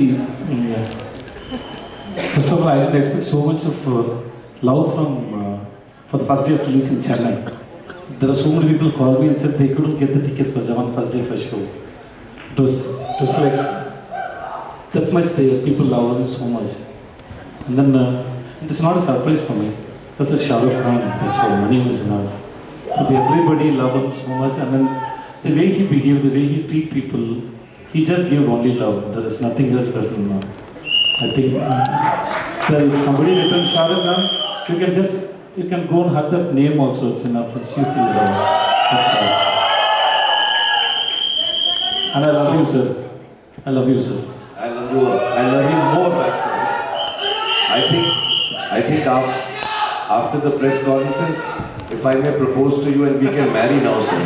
Yeah. First of all, I didn't expect so much of love from for the first day of release in Chennai. There are so many people called me and said they couldn't get the ticket for Jawan first day first show. It was like that much people love him so much. And then it's not a surprise for me. Because it's Shahrukh Khan, that's all, money was enough. So everybody loved him so much, and then the way he behaved, the way he treat people, he just gave only love. There is nothing else for him. I think if somebody returns Shahrukh Khan, you can go and have that name also. It's enough. It's you feel love. That's all. And I love you, sir. I love you, sir. I love you. I love you more, back, sir. I think after the press conference, if I may propose to you and we can marry now, sir.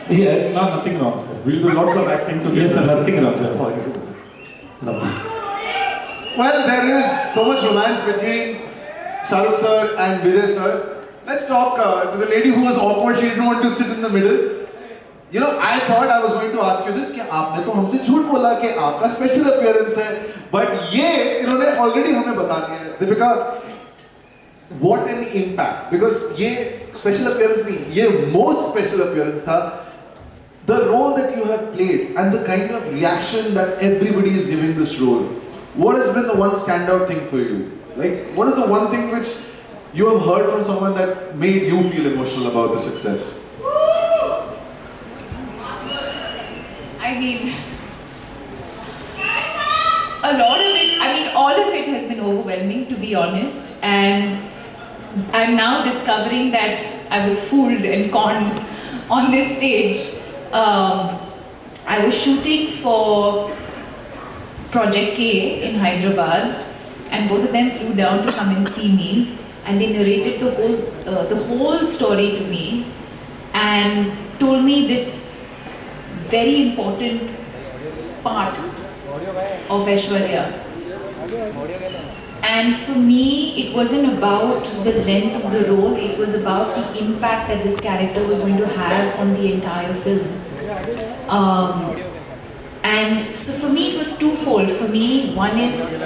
Yeah, nothing wrong, sir. We'll do lots of acting together. Yes, sir, nothing wrong, sir. Lovely. Well, there is so much romance between Shahrukh sir and Vijay sir. Let's talk to the lady who was awkward. She didn't want to sit in the middle. You know, I thought I was going to ask you this कि आपने तो हमसे झूठ बोला कि आपका special appearance है, but ये इन्होंने already हमें बता दिया है. Deepika, what an impact! Because ये special appearance नहीं, ये most special appearance था. The role that you have played and the kind of reaction that everybody is giving this role. What has been the one standout thing for you? Like, what is the one thing which you have heard from someone that made you feel emotional about the success? I mean, a lot of it, I mean, all of it has been overwhelming, to be honest. And I'm now discovering that I was fooled and conned on this stage. I was shooting for Project K in Hyderabad, and both of them flew down to come and see me, and they narrated the whole story to me, and told me this very important part of Aishwarya. And for me, it wasn't about the length of the role, it was about the impact that this character was going to have on the entire film. And so for me, it was twofold. For me, one is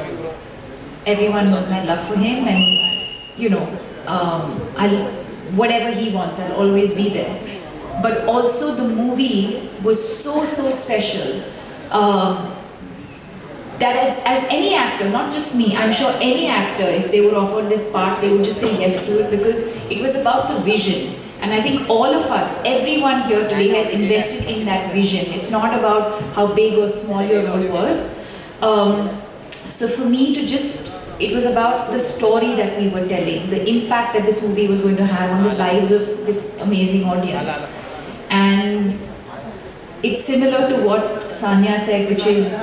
everyone knows my love for him, and you know, whatever he wants, I'll always be there. But also the movie was so special that as any actor, not just me, I'm sure any actor, if they were offered this part, they would just say yes to it, because it was about the vision. And I think all of us, everyone here today has invested in that vision. It's not about how big or small your role was. So for me to it was about the story that we were telling, the impact that this movie was going to have on the lives of this amazing audience. And it's similar to what Sanya said, which is,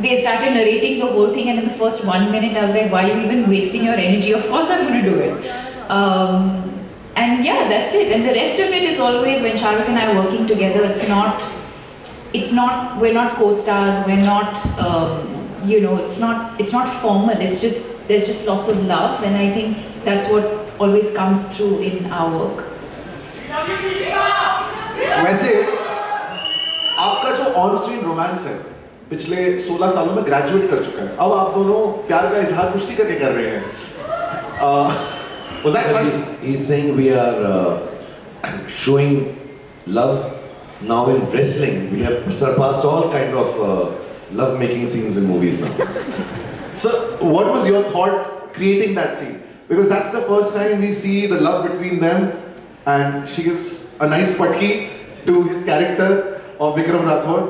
they started narrating the whole thing, and in the first 1 minute I was like, why are you even wasting your energy? Of course I'm going to do it. And yeah, that's it. And the rest of it is always when Shahrukh and I are working together, we're not co-stars, we're not, you know, it's not formal, there's just lots of love, and I think that's what always comes through in our work. वैसे आपका जो on screen romance है पिछले 16 सालों में graduate कर चुका है. अब आप दोनों प्यार का इजहार कुश्ती करके कर रहे हैं. Was that fun? He's saying we are showing love now in wrestling. We have surpassed all kind of love-making scenes in movies now. So, what was your thought creating that scene? Because that's the first time we see the love between them, and she gives a nice patki to his character of Vikram Rathod.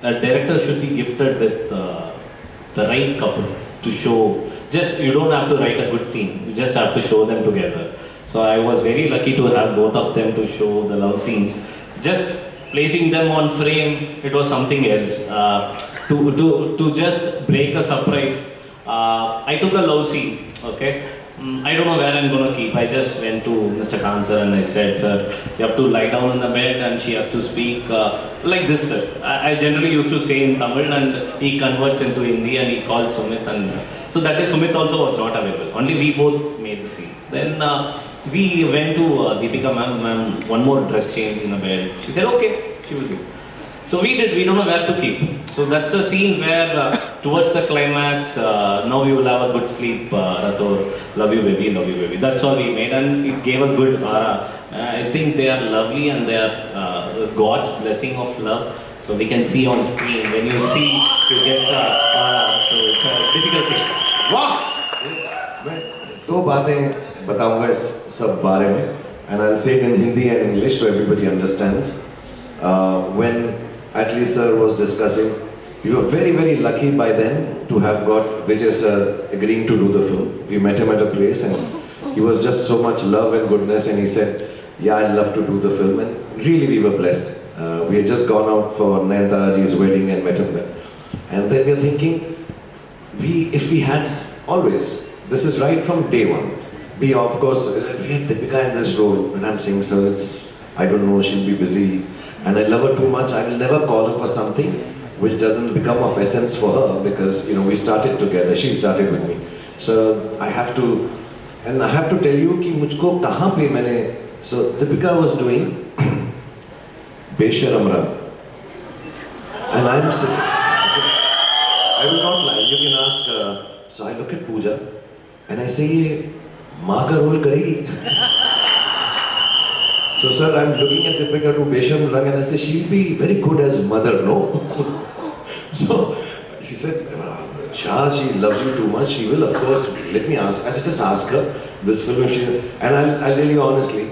A director should be gifted with the right couple to show. You don't have to write a good scene, you just have to show them together. So I was very lucky to have both of them to show the love scenes. Just placing them on frame, it was something else. To just break a surprise, I took a love scene, okay? I don't know where I'm going to keep. I just went to Mr. Khan sir and I said, sir, you have to lie down on the bed and she has to speak like this, sir. I generally used to say in Tamil, and he converts into Hindi and he called Sumit, and so that day Sumit also was not available. Only we both made the scene. Then we went to Deepika, ma'am, one more dress change in the bed. She said, okay, she will do. So we did, we don't know where to keep. So that's a scene where towards the climax, now you will have a good sleep, Rathor, love you baby, love you baby. That's all we made and it gave a good aura. I think they are lovely and they are God's blessing of love. So we can see on screen, when you see, you get the aura. So it's a difficult thing. Wow! मैं दो बातें बताऊंगा इस सब बारे में and I'll say it in Hindi and English so everybody understands. When Atlee sir was discussing, we were very lucky by then to have got Vijay sir agreeing to do the film. We met him at a place and he was just so much love and goodness and he said, yeah, I'd love to do the film, and really we were blessed. We had just gone out for Nayanthara ji's wedding and met him there. And then we were thinking, if we had always, this is right from day one. We of course, we had Deepika in this role, and I'm saying, sir, I don't know, she'll be busy, and I love her too much. I will never call her for something which doesn't become of essence for her, because we started together. She started with me, so I have to tell you कि मुझको कहाँ पे मैंने. So Deepika was doing Besharam Rang, and I'm saying, I will not lie. You can ask. So I look at Pooja, and I say, ये माँ का role करेगी. So sir, I'm looking at Deepika to Besharam Rang, and I say she'll be very good as mother, no? So she said, Shah, she loves you too much. She will, of course. Let me ask. I said, just ask her this film if she. And I'll tell you honestly,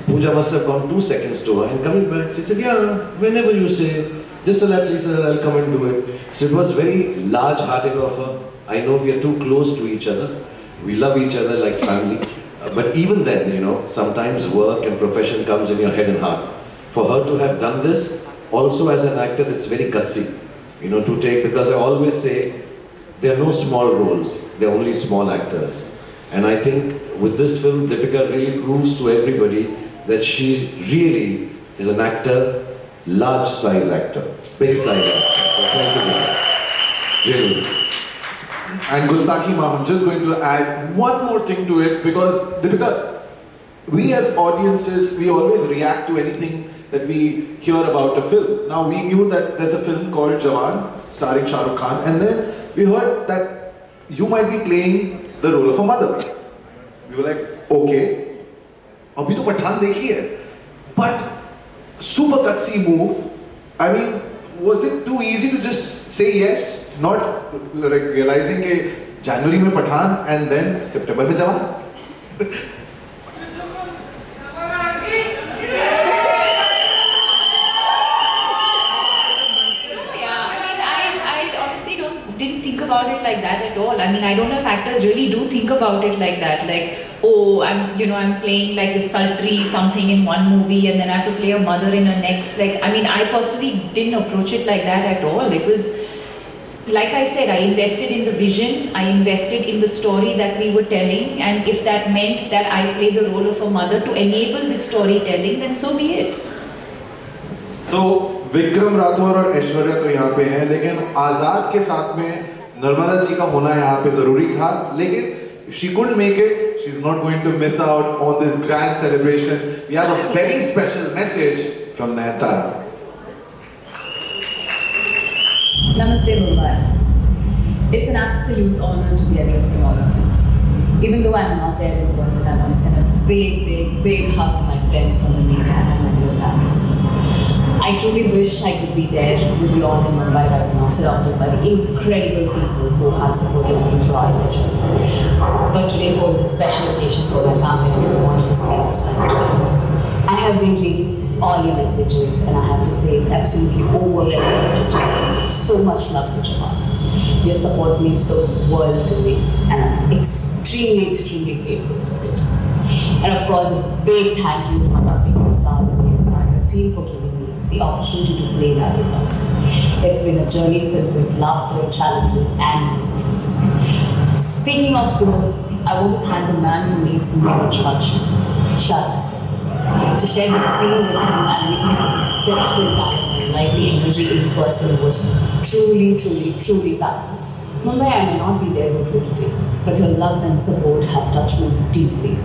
Pooja must have gone 2 seconds to her, and coming back, she said, yeah, whenever you say, just tell Atlee sir, I'll come and do it. So it was very large-hearted of her. I know we are too close to each other. We love each other like family. But even then, sometimes work and profession comes in your head and heart. For her to have done this, also as an actor, it's very gutsy, to take, because I always say, there are no small roles, there are only small actors. And I think with this film, Deepika really proves to everybody that she really is an actor, large size actor, big size actor. So thank you, Deepika. Really. And Gustaki Ma'am, I'm just going to add one more thing to it, because Deepika, we as audiences, we always react to anything that we hear about a film. Now we knew that there's a film called Jawan, starring Shahrukh Khan, and then we heard that you might be playing the role of a mother. We were like, okay, abhi to Pathaan dekhi hai. But super gutsy move. I mean, was it too easy to just say yes, not like realizing that January mein Pathaan and then September mein Jawan? Didn't think about it like that at all. I mean, I don't know if actors really do think about it like that. Like, oh, I'm playing like this sultry something in one movie and then I have to play a mother in a next. Like, I mean, I personally didn't approach it like that at all. It was, like I said, I invested in the vision, I invested in the story that we were telling, and if that meant that I play the role of a mother to enable this storytelling, then so be it. So, Vikram Rathore और ऐश्वर्या तो यहाँ पे हैं, लेकिन आजाद के साथ में नर्मदा जी का होना यहाँ पे जरूरी था, लेकिन she couldn't make it. She's not going to miss out on this grand celebration. We have a very special message from Nayanthara. Namaste Mumbai. It's an absolute honor to be addressing all of you. Even though I'm not there in person, I want to send a big hug to my friends from the media and my dear fans. I truly wish I could be there with you all in Mumbai right now, surrounded by the incredible people who have supported me throughout my journey. But today holds a special occasion for my family and I wanted to spend this time together. I have been reading all your messages and I have to say it's absolutely overwhelming just to see so much love for Jawan. Your support means the world to me and I'm extremely grateful for it. And of course, a big thank you to my lovely co-star and the entire team for giving me the opportunity to play Deepika. It's been a journey filled with laughter, challenges, and growth. Speaking of growth, I want to thank the man who needs no introduction, Shahrukh sir. To share the screen with him and witness his exceptional talent and lively energy in person was truly fabulous. Mumbai, I may not be there with you today, but your love and support have touched me deeply.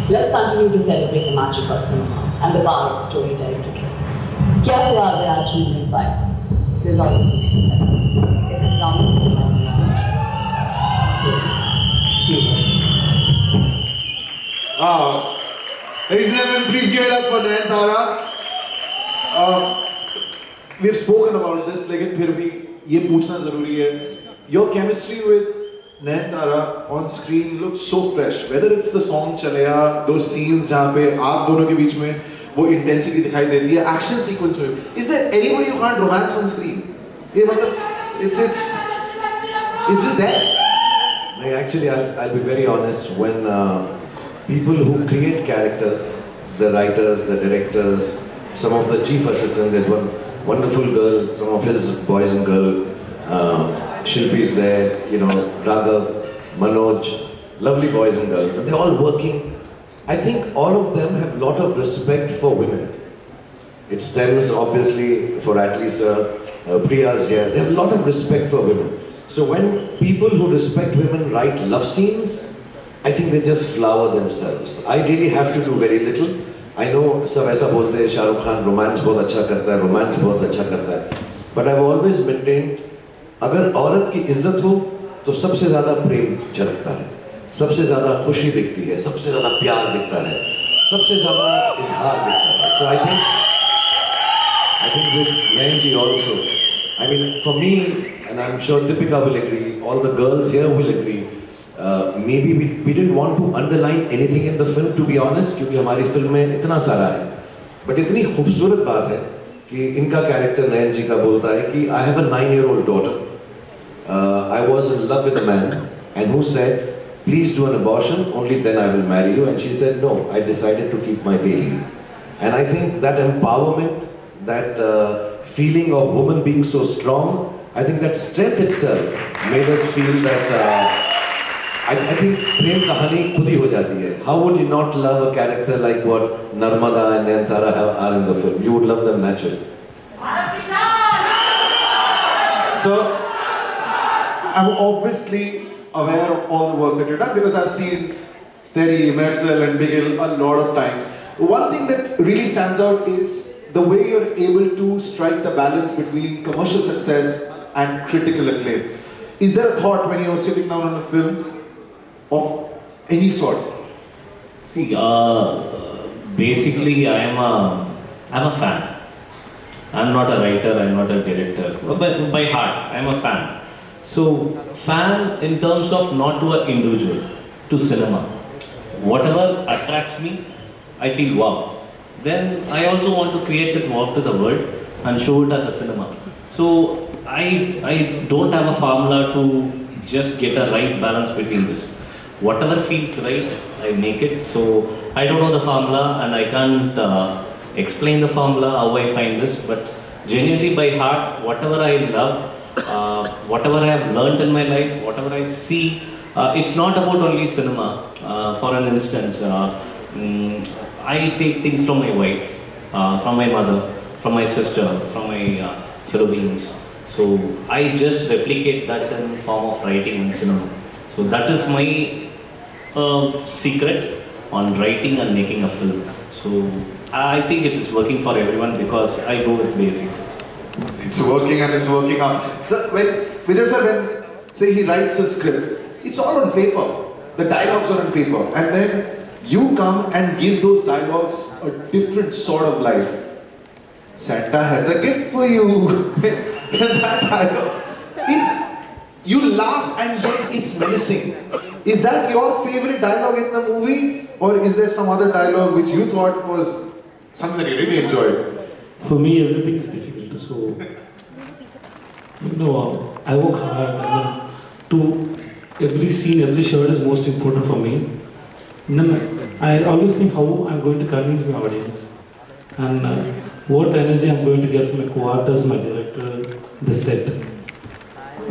Let's continue to celebrate the magic of cinema and the power of storytelling together. क्या हुआ अगर आज नहीं मिल पाए? There's always a next time. It's a promise and a long marriage. Ladies and gentlemen, please give it up for Nayanthara. We've spoken about this, लेकिन फिर भी ये पूछना जरूरी है. Your chemistry with Nayanthara on screen looks so fresh. Whether it's the song चलेया, those scenes जहाँ पे आप दोनों के बीच में वो intensity दिखाई देती है, action sequence में. Is there anybody you can't romance on screen? ये मतलब it's just there. No, actually, I'll be very honest. When people who create characters, the writers, the directors, some of the chief assistants, there's one wonderful girl, some of his boys and girl, Shilpi is there, you know, Raghav, Manoj, lovely boys and girls, and they're all working. I think all of them have a lot of respect for women. It stems obviously for Atlee sir, Priya's here, they have a lot of respect for women. So when people who respect women write love scenes, I think they just flower themselves. I really have to do very little. I know सब ऐसा बोलते हैं Shahrukh Khan romance बहुत अच्छा करता है, romance बहुत अच्छा करता है. But I've always maintained अगर औरत की इज्जत हो तो सबसे ज़्यादा प्रेम झलकता है, सबसे ज़्यादा खुशी दिखती है, सबसे ज़्यादा प्यार दिखता है, सबसे ज़्यादा इजहार दिखता है. So I think with Nayanji also, I mean for me, and I'm sure Deepika will agree, all the girls here will agree, maybe we didn't want to underline anything in the film, to be honest, क्योंकि हमारी film में इतना सारा है. But इतनी खूबसूरत बात है कि इनका कैरेक्टर नयन जी का बोलता है कि I have a 9-year-old daughter. I was in love with a man and who said, please do an abortion, only then I will marry you. And she said, no, I decided to keep my baby. And I think that empowerment, that feeling of woman being so strong, I think that strength itself made us feel that I think प्रेम कहानी खुद ही हो जाती है. How would you not love a character like what Narmada and Nayanthara are in the film? You would love them naturally. So, I'm obviously aware of all the work that you've done because I've seen Terry, Marcel and Bigil a lot of times. One thing that really stands out is the way you're able to strike the balance between commercial success and critical acclaim. Is there a thought when you're sitting down on a film of any sort? See, basically I'm a fan. I'm not a writer, I'm not a director. But by heart, I'm a fan. So, fan in terms of not to an individual, to cinema. Whatever attracts me, I feel wow. Then I also want to create that wow to the world and show it as a cinema. So, I don't have a formula to just get a right balance between this. Whatever feels right, I make it. So, I don't know the formula and I can't explain the formula, how I find this, but genuinely by heart, whatever I love, whatever I have learned in my life, whatever I see, it's not about only cinema. For an instance, I take things from my wife, from my mother, from my sister, from my fellow beings. So I just replicate that in form of writing and cinema. So that is my secret on writing and making a film. So I think it is working for everyone because I go with basics. It's working and it's working out. So when Vijay sir, when say he writes a script, it's all on paper. The dialogues are on paper, and then you come and give those dialogues a different sort of life. Santa has a gift for you. That dialogue, you laugh and yet it's menacing. Is that your favorite dialogue in the movie, or is there some other dialogue which you thought was something that you really enjoyed? For me, everything is difficult. So, you know, I work hard, and then to every scene, every shot is most important for me. And then I always think how I'm going to convince my audience, and what energy I'm going to get from my co-actors, my director, the set.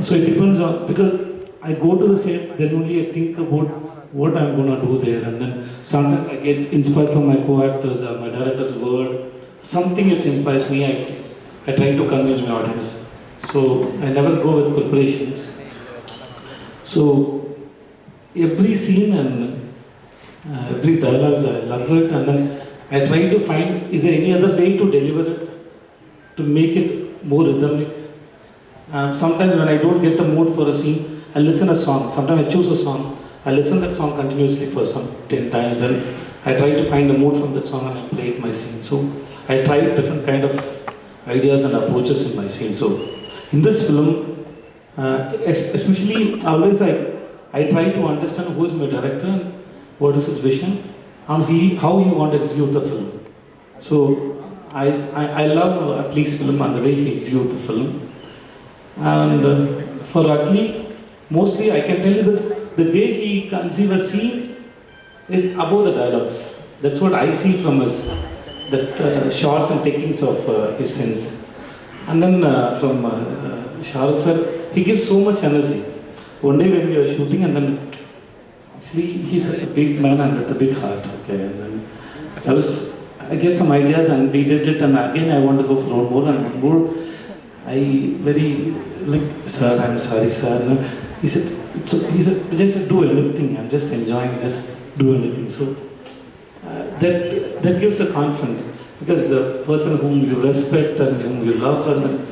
So it depends on, because I go to the set, then only I think about what I'm going to do there, and then sometimes I get inspired from my co-actors or my director's word. Something that inspires me, I try to convince my audience. So I never go with preparations. So every scene and every dialogue, I love it, and then I try to find, is there any other way to deliver it? to make it more rhythmic. Sometimes when I don't get the mood for a scene, I listen a song. Sometimes I choose a song. I listen that song continuously for some 10 times. Then I try to find the mood from that song and I play it my scene. So I try different kind of ideas and approaches in my scene. So in this film, especially always I try to understand who is my director and what is his vision and how he want to execute the film. So I love Atlee's film and the way he executes the film. And for Atlee, mostly I can tell you that the way he conceives a scene is above the dialogues. That's what I see from his shots and takings of his scenes. And then from Shahrukh sir, he gives so much energy. One day when we were shooting, and then actually he's such a big man and with a big heart. Okay, and then I get some ideas and we did it, and again I want to go for one more and one more. I very like, sir, I'm sorry, sir. And he said, Vijay said, do anything. I'm just enjoying, just do anything. So that gives a confidence, because the person whom you respect and whom you love, and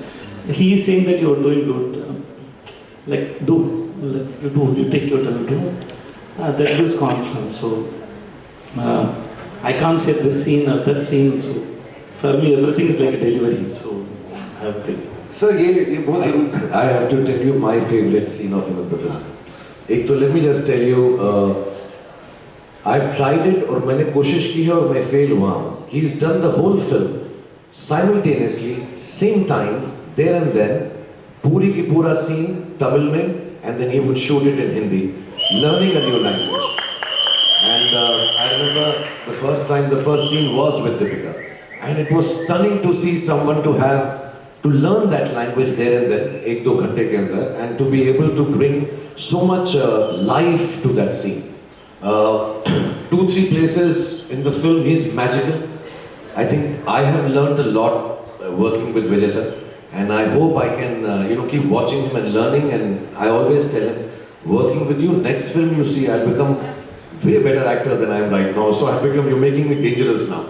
he is saying that you are doing good. Like you take your time to do. That gives confidence. So I can't say this scene or that scene. So for me, everything is like a delivery. So I have to. Sir, I have to tell you my favorite scene of the film. Let me just tell you, I've tried it और मैंने कोशिश की है और मैं fail हुआ हूँ. He's done the whole film simultaneously, same time, there and then, पूरी की पूरा scene Tamil में, and then he would shoot it in Hindi, learning a new language. And I remember the first scene was with Deepika, and it was stunning to see someone to learn that language there and then, 1-2 घंटे के अंदर, and to be able to bring so much life to that scene. 2-3 places in the film he's magical. I think I have learned a lot working with Vijay sir, and I hope I can keep watching him and learning. And I always tell him, working with you, next film you see, I'll become way better actor than I am right now. So you're making me dangerous now.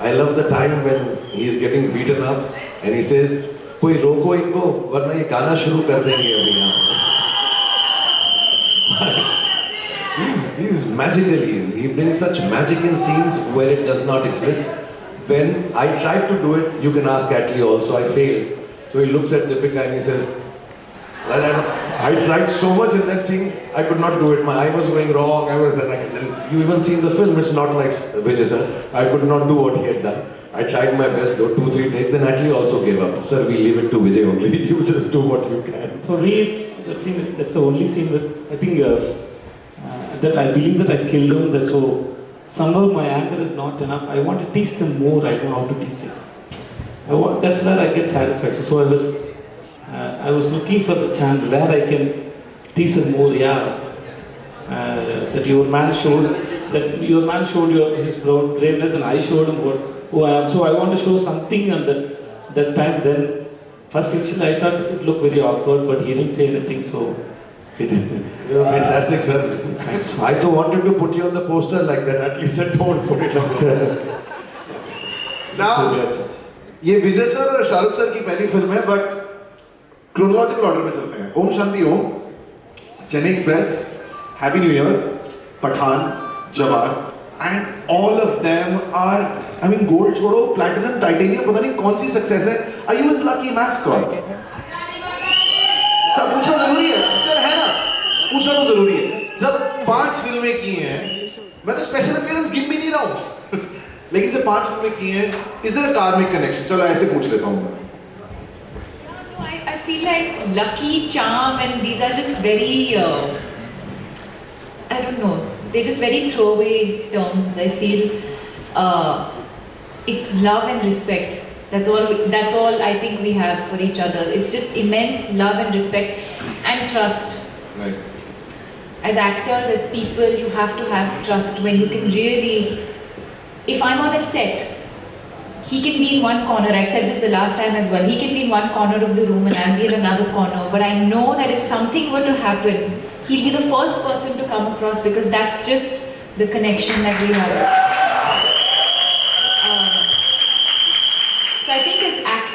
I love the time when he's getting beaten up and he says, कोई रोको इनको वरना ये गाना शुरू कर देंगे अभी यहाँ. He's magical. He brings such magic in scenes where it does not exist. When I tried to do it, you can ask Atlee also, I failed. So he looks at Deepika and he says, I tried so much in that scene, I could not do it. My eye was going wrong. You even see in the film, it's not like Vijay sir. I could not do what he had done. I tried my best, though, 2-3 takes, then Atlee also gave up. Sir, we leave it to Vijay only. You just do what you can. For me, that's the only scene that I think that I believe that I killed him. So somehow my anger is not enough. I want to tease them more. I don't know how to tease it. That's where I get satisfaction. So I was looking for the chance where I can tease him more. Yeah, that your man showed his braveness, and I showed him who I am. So I want to show something, and that time then. First initially I thought it looked very awkward, but he didn't say anything, so he didn't. You're fantastic, sir. Thanks. I too wanted to put you on the poster like that. Atlee said, don't put it like that. Now, ये विजय sir और Shahrukh sir की पहली film है, but chronological order में चलते हैं. Om Shanti Om, Chennai Express, Happy New Year, Pathaan, Jawan, and all of them are, I mean, gold छोड़ो, platinum, titanium, पता नहीं कौन सी सक्सेस है. Are you his lucky mascot? Sir पूछना जरूरी है, सर है ना? पूछना तो जरूरी है. जब 5 फिल्में की हैं, मैं तो स्पेशल अपीयरेंस गिन भी नहीं रहा हूँ. लेकिन जब 5 फिल्में की हैं, is there a karmic connection? चलो ऐसे पूछ लेता हूँ मैं. I feel like lucky, charm, and these are just very, I don't know, they're just very throwaway terms. I feel it's love and respect. That's all I think we have for each other. It's just immense love and respect and trust. Right. As actors, as people, you have to have trust when you can really, if I'm on a set, he can be in one corner, I said this the last time as well, he can be in one corner of the room and I'll be in another corner, but I know that if something were to happen, he'll be the first person to come across, because that's just the connection that we have. So I think as actors,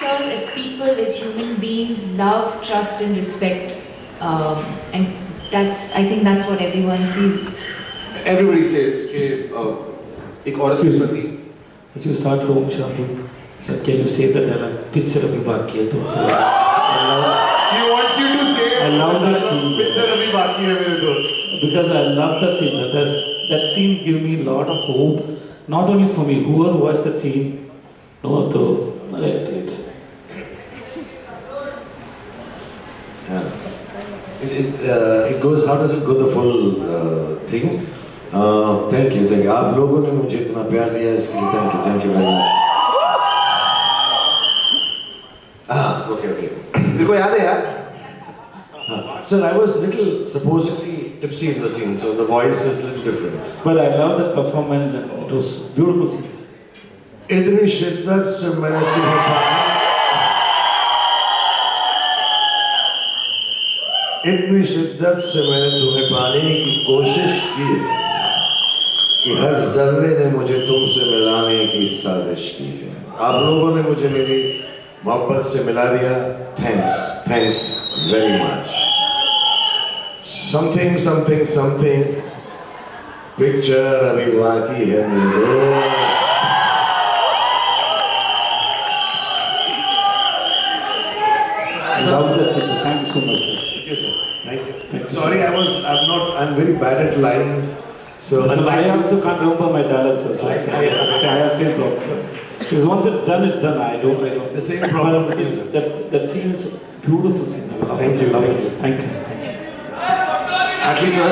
as human beings love, trust, and respect, and I think that's what everyone sees. Everybody says कि एक औरत के प्रति As you started Om Shanti, sir, can you say the dialogue? Picture अभी बाकी है तो he wants you to say I love that scene, sir. picture अभी बाकी है मेरे दोस्त. Because I love that scene, sir. That scene gave me a lot of hope, not only for me, whoever watched that scene, no, it's It goes. How does it go? The full thing. Thank you. आप लोगों ने मुझे इतना प्यार दिया इसके लिए thank you very much. Okay. मेरे को याद है यार. Sir, I was little supposedly tipsy in the scene, so the voice is a little different. But I love that performance and it was beautiful scenes. इतनी शिद्दत से मैंने तुम्हें पाया, इतनी शिद्दत से मैंने तुम्हें पाने की कोशिश की कि हर जर्रे ने मुझे तुमसे मिलाने की साजिश की है. आप लोगों ने मुझे मेरी मोहब्बत से मिला दिया. Thanks very much. Something picture अभी बाकी है मेरे दोस्त. I love that scene, sir. Thank you so much, sir. Thank you, sir. Thank you. Thank you, Sorry, sir. I'm very bad at lines. So Sir, I unlike also can't remember my dialogue, sir. So I have same problem, sir. Because once it's done, it's done. I don't. The same problem But with you, sir. that scene is beautiful scene. I love Thank it. you, I love thank it. you. Thank you. Atlee sir,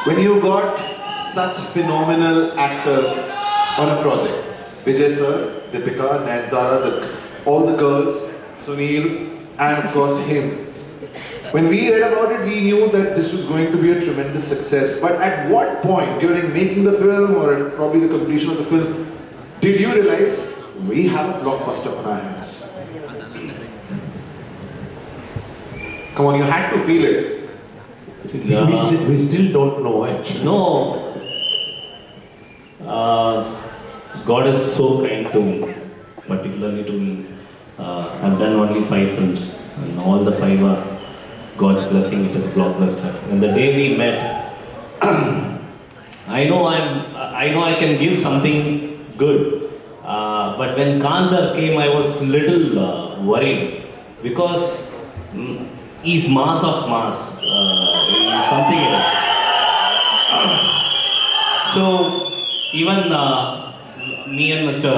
when you got such phenomenal actors on a project, Vijay sir, Deepika, Nayanthara, all the girls, Sunil, and of course him. When we read about it, we knew that this was going to be a tremendous success. But at what point during making the film, or at probably the completion of the film, did you realize we have a blockbuster on our hands? Come on, you had to feel it. we still don't know actually. No. God is so kind to me, particularly to me. I've done only 5 films, and all the 5 are God's blessing. It is a blockbuster. And the day we met, I know I can give something good. But when Cancer came, I was little worried because he's mass of mass. He's something else. So even me and Mr.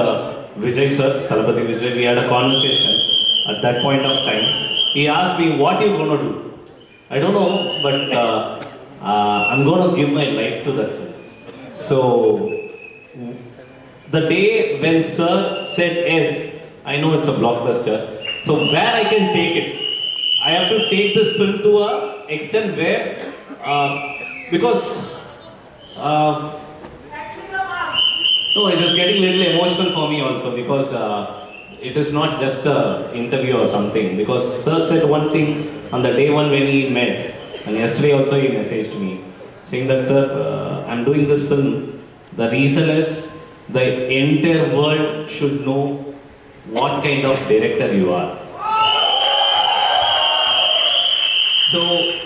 Vijay sir, Sethupathi Vijay, we had a conversation at that point of time. He asked me, what are you going to do? I don't know, but I'm going to give my life to that film. So the day when sir said yes, I know it's a blockbuster. So where I can take it, I have to take this film to a extent where, because no, it is getting a little emotional for me also, because it is not just an interview or something. Because sir said one thing on the day one when he met, and yesterday also he messaged me saying that, sir, I'm doing this film. The reason is the entire world should know what kind of director you are. So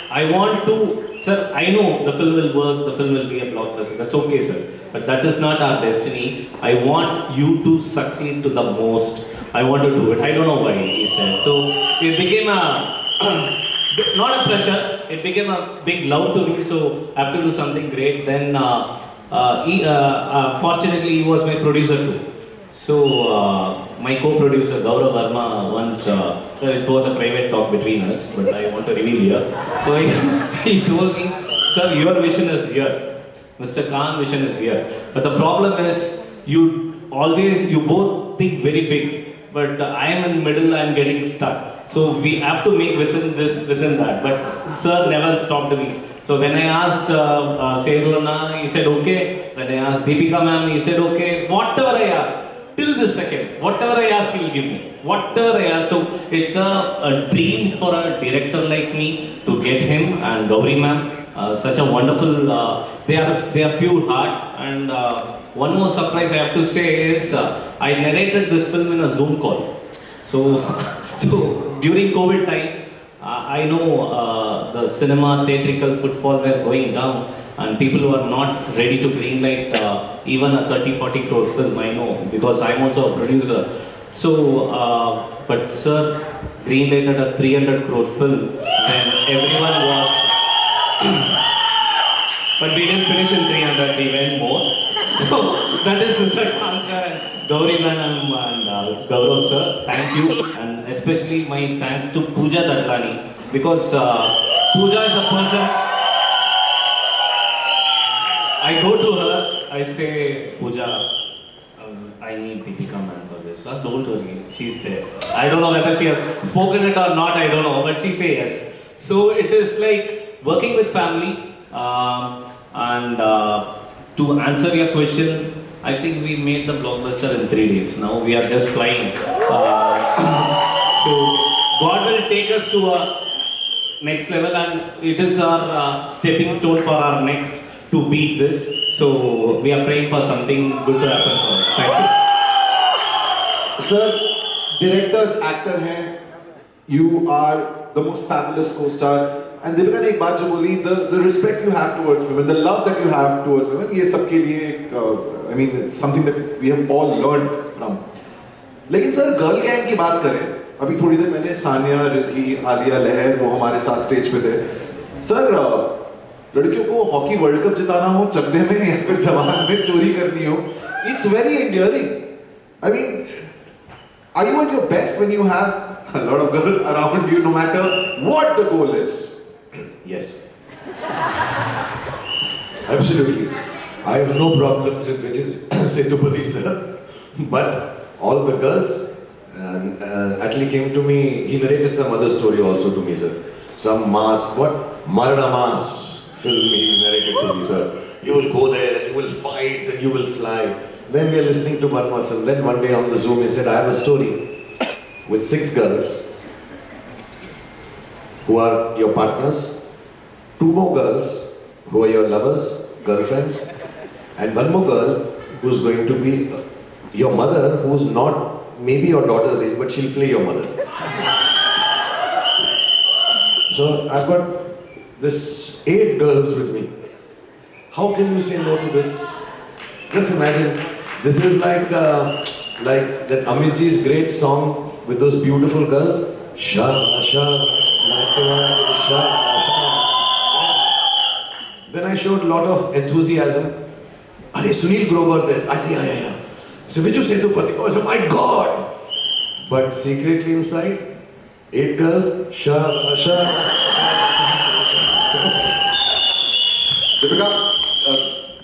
I want to, sir, I know the film will work, the film will be a blockbuster. That's okay, sir. But that is not our destiny. I want you to succeed to the most. I want to do it. I don't know why, he said. So it became not a pressure, it became a big love to me. So I have to do something great. Then fortunately he was my producer too. So my co-producer Gaurav Verma once, sir, it was a private talk between us, but I want to reveal here. So he told me, sir, your vision is here. Mr. Khan vision is here. But the problem is, you both think very big, but I am in the middle, I am getting stuck. So we have to make within that. But sir never stopped me. So when I asked Sedhurna, he said okay. When I asked Deepika ma'am, he said okay. Whatever I asked, till this second, whatever I ask, he will give me. Whatever I ask. So it's a dream for a director like me to get him, and Gauri ma'am, such a wonderful, they are pure heart. And one more surprise I have to say is, I narrated this film in a Zoom call. So So during COVID time, I know the cinema theatrical footfall were going down and people were not ready to greenlight even a 30-40 crore film, I know, because I'm also a producer. So, but sir greenlighted a 300 crore film when everyone was... But we didn't finish in 300, we went more. So that is Mr. Khan sir and Gauri Manam and Gaurav sir, thank you. And especially my thanks to Pooja Dadlani, because Pooja is a person, I go to her, I say, Pooja, I need Deepika man for this. Don't worry, she's there. I don't know whether she has spoken it or not, I don't know, but she says yes. So it is like working with family. And to answer your question, I think we made the blockbuster in 3 days. Now we are just flying. So God will take us to a next level, and it is our stepping stone for our next to beat this. So we are praying for something good to happen for us. Thank you. Sir, directors, actor हैं, you are the most fabulous co-star. And Deepika ने एक बात जो बोली, the respect you have towards women, the love that you have towards women, ये सबके लिए I mean it's something that we have all learned from. लेकिन sir girl gang की बात करें, अभी थोड़ी देर पहले सानिया, रिद्धि, आलिया, लहर वो हमारे साथ स्टेज पे थे. सर लड़कियों को हॉकी वर्ल्ड कप जिताना हो चकदे में या फिर जवान में चोरी करनी हो, it's very endearing. I mean, are you at your best when you have a lot of girls around you, no matter what the goal is? Yes. Absolutely. I have no problems with Vijay Sethupathi sir. But all the girls, and Atlee came to me, he narrated some other story also to me, sir. Some mass, what? Marana mass film he narrated to me, sir. You will go there, you will fight, then you will fly. Then we are listening to one more film. Then one day on the Zoom he said, I have a story with 6 girls who are your partners, 2 more girls who are your lovers, girlfriends, and 1 more girl who's going to be your mother, who's not maybe your daughter's age, but she'll play your mother. So I've got this 8 girls with me. How can you say no to this? Just imagine, this is like that Amitji's great song with those beautiful girls. Shah, shah, shah. Then I showed a lot of enthusiasm. Are Sunil Grover there? I say, yeah. So Vijay Sethupathi. Oh, I said, my God! But secretly inside, 8 girls, shah, shah. Deepika,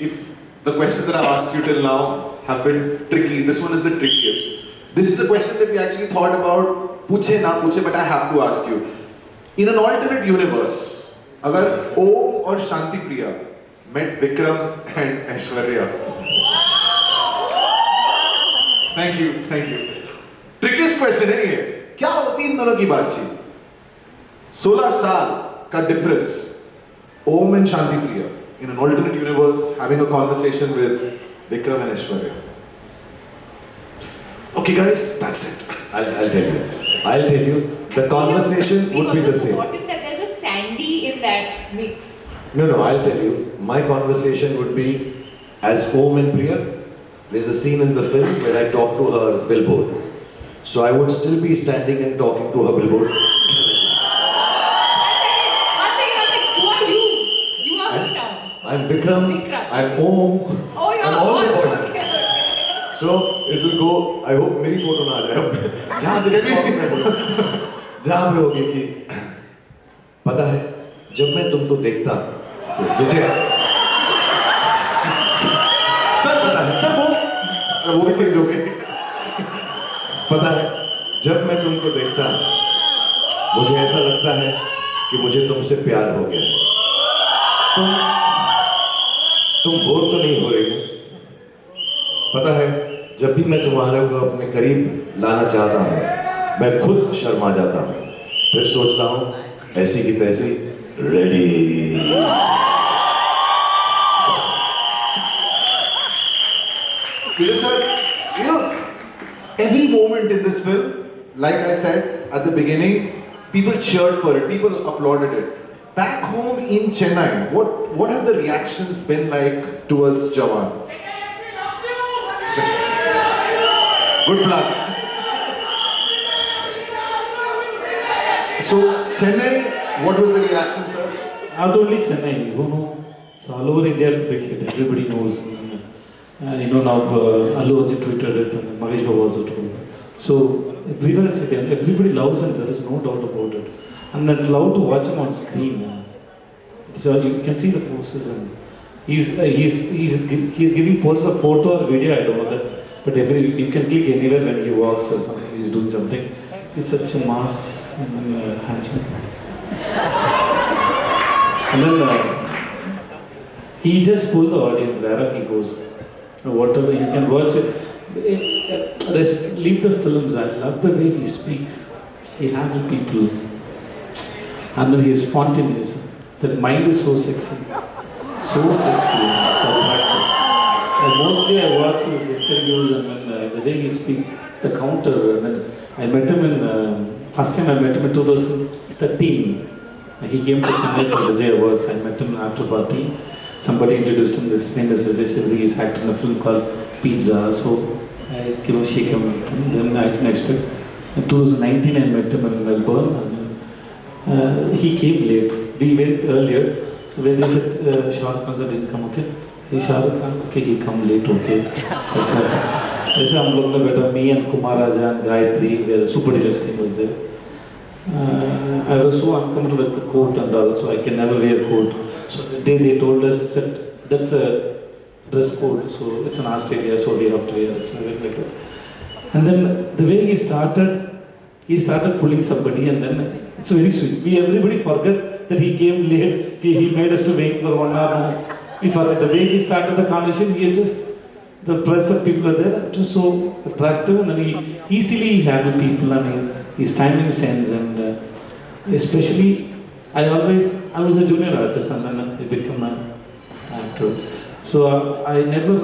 if the questions that I've asked you till now have been tricky, this one is the trickiest. This is a question that we actually thought about, puche na puche, but I have to ask you. In an alternate universe, अगर ओम और Shanti Priya met Vikram and Aishwarya. Thank you. Trickiest question है ये. क्या होती इन दोनों की बातचीत? 16 साल का difference. Om and Shanti Priya in an alternate universe having a conversation with Vikram and Aishwarya. Okay guys, that's it. I'll tell you. The conversation would be the same. Important that there's a Sandy in that mix. No, I'll tell you. My conversation would be as Om and Priya. There's a scene in the film where I talk to her billboard. So I would still be standing and talking to her billboard. One second. Who are you? You are who now? I'm Vikram. I'm Om. Oh, you're I'm all the boys. Okay. So it will go. I hope मेरी photo ना आ जाए. जहाँ पे होगी कि पता है जब मैं तुमको देखता विजय सर वो भी चेंज हो गई. पता है जब मैं तुमको देखता मुझे ऐसा लगता है कि मुझे तुमसे प्यार हो गया है. तुम बोर तो नहीं हो रही हो. पता है जब भी मैं तुम्हारे को अपने करीब लाना चाहता हूँ मैं खुद शर्मा जाता हूँ. फिर सोचता हूँ ऐसी की तैसी ready. Vijay sir, every moment in this film, like I said, at the beginning, people cheered for it, people applauded it. Back home in Chennai, what have the reactions been like towards Jawan? Good plug. So, Chennai, what was the reaction, sir? Not only Chennai, you know, it's all over India, it's a big hit, everybody knows. Now Allu Arjun tweeted it and Mahesh Babu also told. So everywhere it's again, everybody loves him, there is no doubt about it. And it's loud to watch him on screen. So you can see the poses and he's giving poses of photo or video, I don't know that. But you can click anywhere when he walks or something, he's doing something. He's such a mass and then handsome. And then he just pulled the audience wherever he goes. Whatever, you can watch it. Leave the films. I love the way he speaks. He handles people. And then he's spontaneous. That mind is so sexy. So sexy. It's attractive. And mostly I watch his interviews and then the way he speaks, the counter. And then I met him first time I met him in 2013. He came to Chennai for Vijay Awards. I met him after party. Somebody introduced him, his name is Vijay Sethupathi, he's acted in a film called Pizza, so I shake him with him. Then I didn't expect. In 2019 I met him in Melbourne and then he came late. We went earlier, so when they said Shahrukh concert didn't come, okay? Hey Shahrukh Khan, okay, he come late, okay. ऐसे हम लोग ने बैठा, me and Kumar Raja and Gayatri, where super deluxe team was there. I was so uncomfortable with the coat and all, so I can never wear coat. So the day they told us that that's a dress code, so it's an Australia, so we have to wear it, so like that. And then the way he started pulling somebody, and then it's very sweet. Everybody forget that he came late. He made us to wait for 1 hour. No, we forget the way he started the conversation. He just the press of people are there. It was so attractive, and then he easily handled people and his timing sense, and especially I was a junior artist and then I became an actor. So I never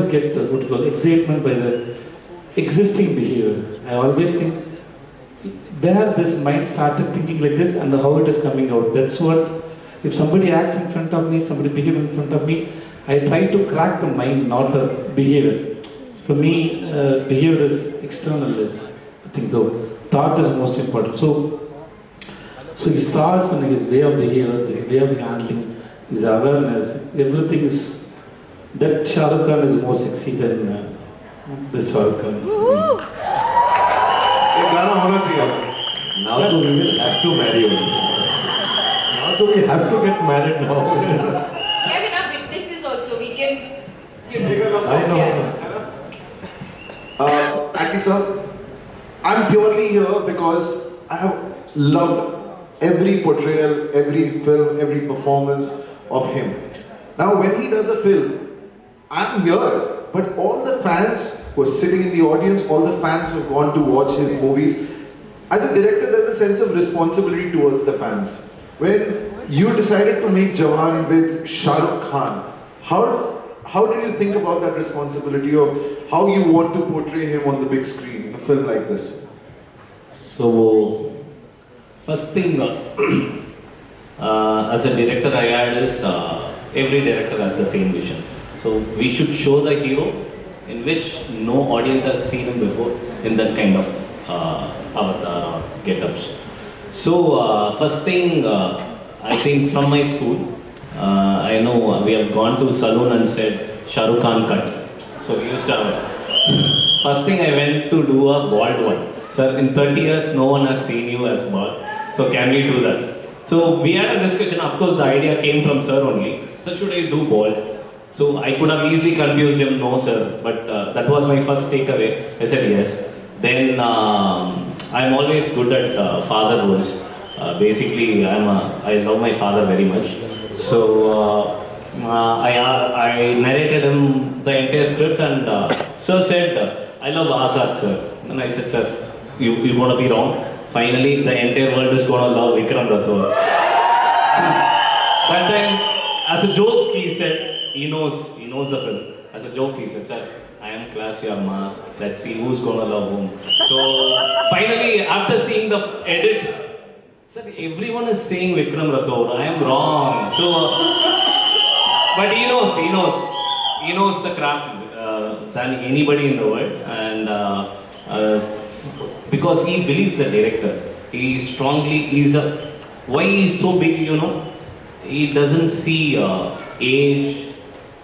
get what you call excitement by the existing behavior. I always think where this mind started thinking like this and how it is coming out. That's what, if somebody act in front of me, somebody behave in front of me, I try to crack the mind, not the behavior. For me, behavior is external, I think so. Thought is most important. So his thoughts and his way of behavior, the way of handling, his awareness, everything is, that Shahrukh Khan is more sexy than this Shahrukh Khan. Now we will have to marry him. Now we have to get married now. We have enough witnesses also, we can, I know. Yeah. Atlee sir, I'm purely here because I have loved every portrayal, every film, every performance of him. Now when he does a film, I'm here, but all the fans who are sitting in the audience, all the fans who have gone to watch his movies, as a director there's a sense of responsibility towards the fans. When you decided to make Jawan with Shahrukh Khan, how did you think about that responsibility of how you want to portray him on the big screen in a film like this? So, first thing, as a director I had is, every director has the same vision. So we should show the hero in which no audience has seen him before in that kind of avatar or get-ups. So first thing, I think from my school, I know we have gone to saloon and said Shahrukh Khan cut. So we used to have first thing I went to do a bald one. Sir, in 30 years no one has seen you as bald. So can we do that? So we had a discussion. Of course the idea came from sir only. Sir, should I do bald? So I could have easily confused him, no sir. But that was my first takeaway. I said yes. Then I'm always good at father roles. Basically, I love my father very much. So I narrated him the entire script, and sir said, I love Azad sir. And I said, sir, you're going to be wrong. Finally, the entire world is going to love Vikram Rathore. That time, as a joke, he said, he knows the film. As a joke, he said, sir, I am class, you are mass. Let's see who's gonna love whom. So finally, after seeing the edit, sir, everyone is saying Vikram Rathore. I am wrong. So, but he knows the craft than anybody in the world, and because he believes the director, why he is so big, he doesn't see age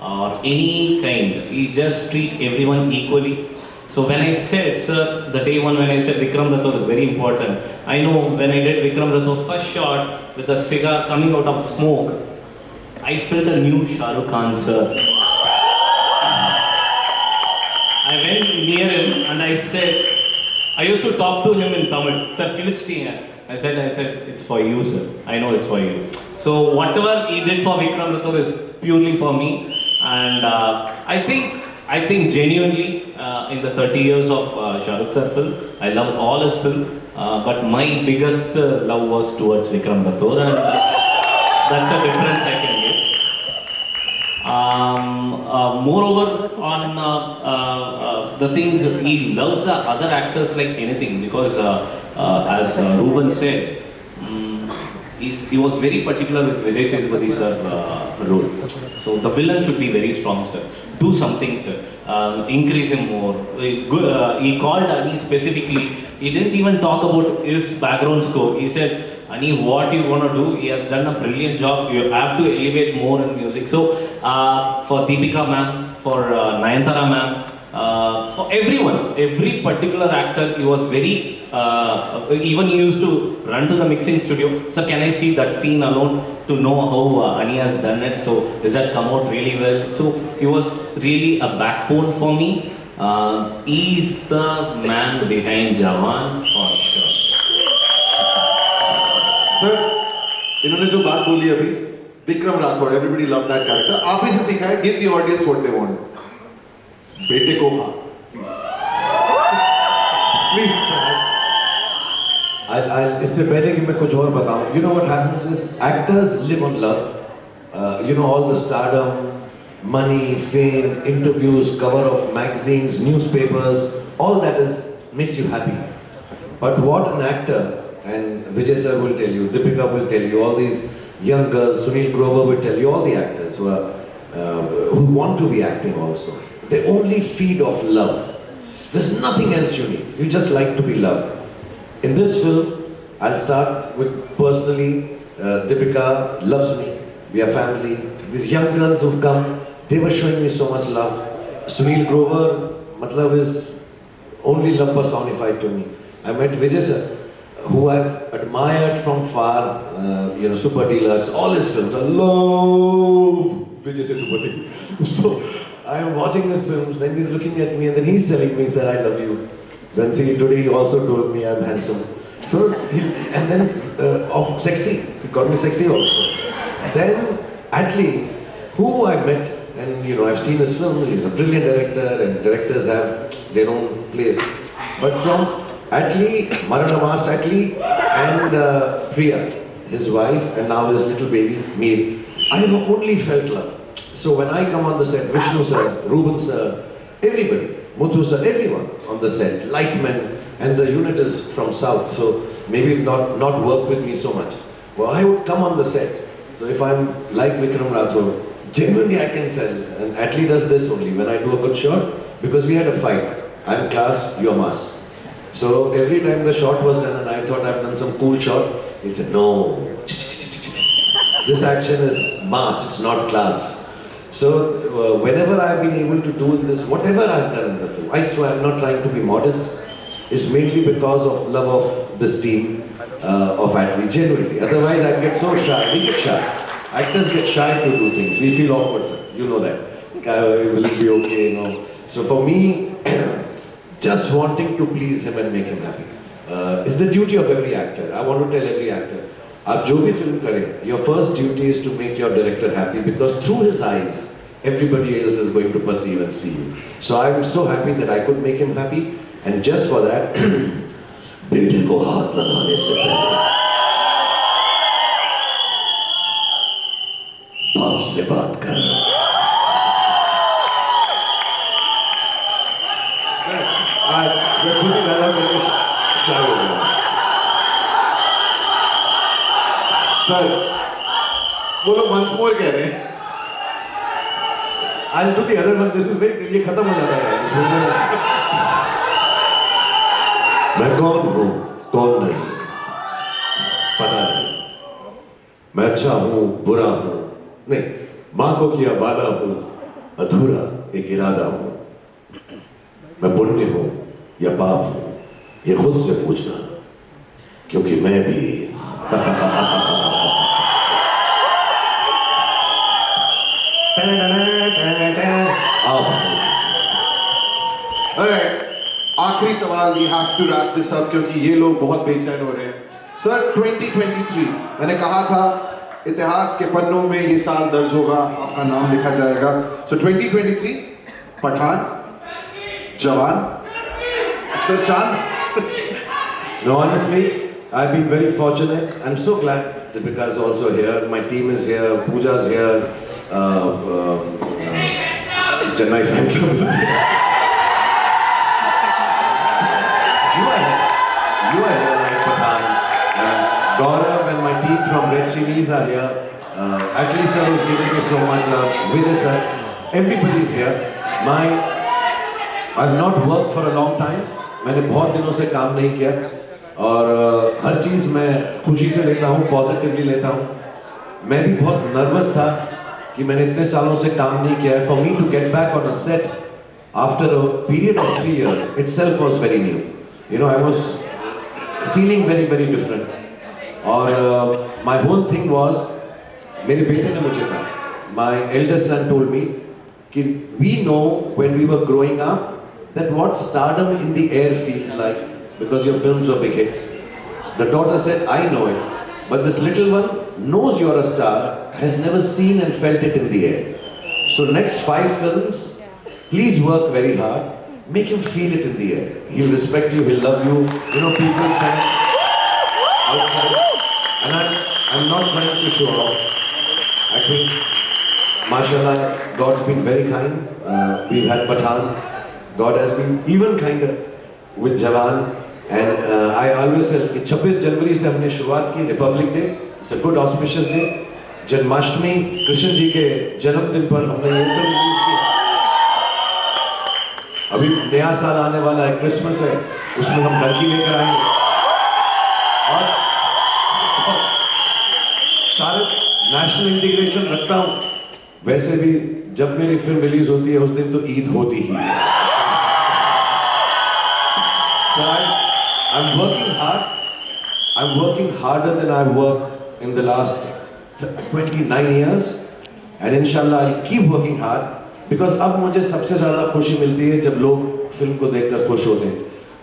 or any kind. He just treat everyone equally. So when I said, sir, the day one when I said Vikram Rathore is very important, I know when I did Vikram Rathore first shot with a cigar coming out of smoke, I felt a new Shahrukh Khan, sir. I went near him and I said, I used to talk to him in Tamil, sir, kilichti. I said, it's for you, sir. I know it's for you. So whatever he did for Vikram Rathore is purely for me. And I think genuinely, in the 30 years of Shahrukh sir film, I love all his film. But my biggest love was towards Vikram Rathore, and that's a difference I can give. Moreover, on the things, he loves the other actors like anything, because as Ruben said, he was very particular with Vijay Sethupathi sir role. So the villain should be very strong, sir. Do something, sir. Increase him more. He called Ani specifically. He didn't even talk about his background score. He said, Ani, what you want to do? He has done a brilliant job. You have to elevate more in music. So for Deepika ma'am, for Nayanthara ma'am, for everyone, every particular actor, he was very, even he used to run to the mixing studio. Sir, can I see that scene alone to know how Ani has done it? So does that come out really well? So he was really a backbone for me. He's the man behind Jawan for sure. Sir, इन्होंने जो बात बोली अभी, Vikram Rathore, everybody loved that character. आप ही से सीखा है, give the audience what they want. बेटे को हाँ, please. Please. इससे पहले कि मैं कुछ और बताऊं, you know what happens is actors live on love. All the stardom, money, fame, interviews, cover of magazines, newspapers, all that makes you happy. But what an actor, and Vijay sir will tell you, Deepika will tell you, all these young girls, Sunil Grover will tell you, all the actors who want to be acting also, they only feed off love. There's nothing else you need. You just like to be loved. In this film, I'll start with personally, Deepika loves me. We are family. These young girls who've come, they were showing me so much love. Sunil Grover, matlab is only love personified to me. I met Vijay sir, who I've admired from far, Super Deluxe, all his films. I love Vijay Sethupathi. So I'm watching his films, then he's looking at me and then he's telling me, sir, I love you. Then see, today he also told me I'm handsome. So, sexy, he called me sexy also. Then Atlee, who I met, and I've seen his films, he's a brilliant director and directors have their own place. But from Atlee, Maranamas Atlee and Priya, his wife, and now his little baby, Mir, I have only felt love. So when I come on the set, Vishnu sir, Ruben sir, everybody, Muthu sir, everyone on the set, Lightmen, and the unit is from South, so maybe not work with me so much. Well, I would come on the set. So if I'm like Vikram Rathore, genuinely I can sell. And Atlee does this only, when I do a good shot, because we had a fight. I'm class, you're mass. So every time the shot was done and I thought I've done some cool shot, he'll say, no, this action is mass, it's not class. So whenever I've been able to do this, whatever I've done in the film, I swear I'm not trying to be modest, it's mainly because of love of this team of Atlee, genuinely. Otherwise I'd get so shy, we get shy. Actors get shy to do things, we feel awkward, sir. You know that. Will it be okay, So for me, just wanting to please him and make him happy is the duty of every actor. I want to tell every actor, आप जो भी film करें, your first duty is to make your director happy, because through his eyes, everybody else is going to perceive and see you. So I'm so happy that I could make him happy, and just for that, बेटे को हाथ लगाने से पहले बाप से बात कर. सर वो लोग once more कह रहे हैं. I'll do the other one. This is very. ये खत्म हो जाता है. मैं कौन हूँ, कौन नहीं, पता नहीं. मैं अच्छा हूँ, बुरा हूँ, नहीं. माँ को किया वादा हूँ, अधूरा एक इरादा हूँ. मैं पुण्य हूँ या पाप हूँ, ये खुद से पूछना, क्योंकि मैं भी. आप. Alright, आखिरी सवाल. We have to wrap this up क्योंकि ये लोग बहुत बेचैन हो रहे हैं. सर 2023 मैंने कहा था इतिहास के पन्नों में ये साल दर्ज होगा, आपका नाम लिखा जाएगा. So 2023 पठान, जवान, सर चांद. No, honestly, I've been very fortunate. I'm so glad Deepika is also here. My team is here. Pooja's here. Chennai Phantoms is here. You are here. You are here like Pathan. Gaurav and my team from Red Chilies are here. Atlee sir who's giving me so much love. Vijay sir. Everybody's here. I've not worked for a long time. मैंने बहुत दिनों से काम नहीं किया और हर चीज़ मैं खुशी से लेता हूँ, पॉजिटिवली लेता हूँ. मैं भी बहुत नर्वस था कि मैंने इतने सालों से काम नहीं किया है. For me to get back on a set after a period of 3 years itself was very new. You know, I was feeling very, very different. और my whole thing was, मेरे बेटे ने मुझे कहा, my eldest son told me कि we know when we were growing up that what stardom in the air feels like, because your films were big hits. The daughter said, I know it, but this little one knows you're a star, has never seen and felt it in the air. So next 5 films, please work very hard, make him feel it in the air. He'll respect you, he'll love you. You know, people stand outside, and I'm not trying to show off. I think, mashallah, God's been very kind. We've had Pathan. God has been even kinder with Jawan. And I always tell कि 26 जनवरी से हमने शुरुआत की. Republic Day, it's a good auspicious day. Janmashtami, Krishna ji के जन्मदिन पर हमने ये फिल्म रिलीज की. अभी नया साल आने वाला है, क्रिसमस है, उसमें हम टर्की लेकर आएंगे. और सारे नेशनल इंटीग्रेशन रखता हूँ. वैसे भी जब मेरी फिल्म रिलीज होती है उस दिन तो ईद होती ही है. So I'm working hard. I'm working harder than I've worked in the last 29 years, and inshallah I'll keep working hard because अब मुझे सबसे ज़्यादा खुशी मिलती है जब लोग फिल्म को देखकर खुश होते हैं.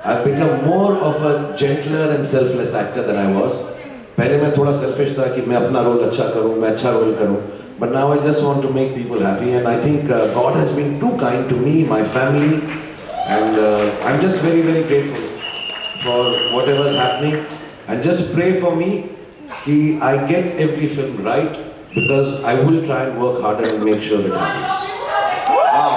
I've become more of a gentler and selfless actor than I was. पहले मैं थोड़ा selfish था कि मैं अपना रोल अच्छा करूँ, मैं अच्छा रोल करूँ. But now I just want to make people happy, and I think God has been too kind to me, my family, and I'm just very, very grateful for whatever's happening. And just pray for me that I get every film right, because I will try and work harder and make sure it happens. Wow.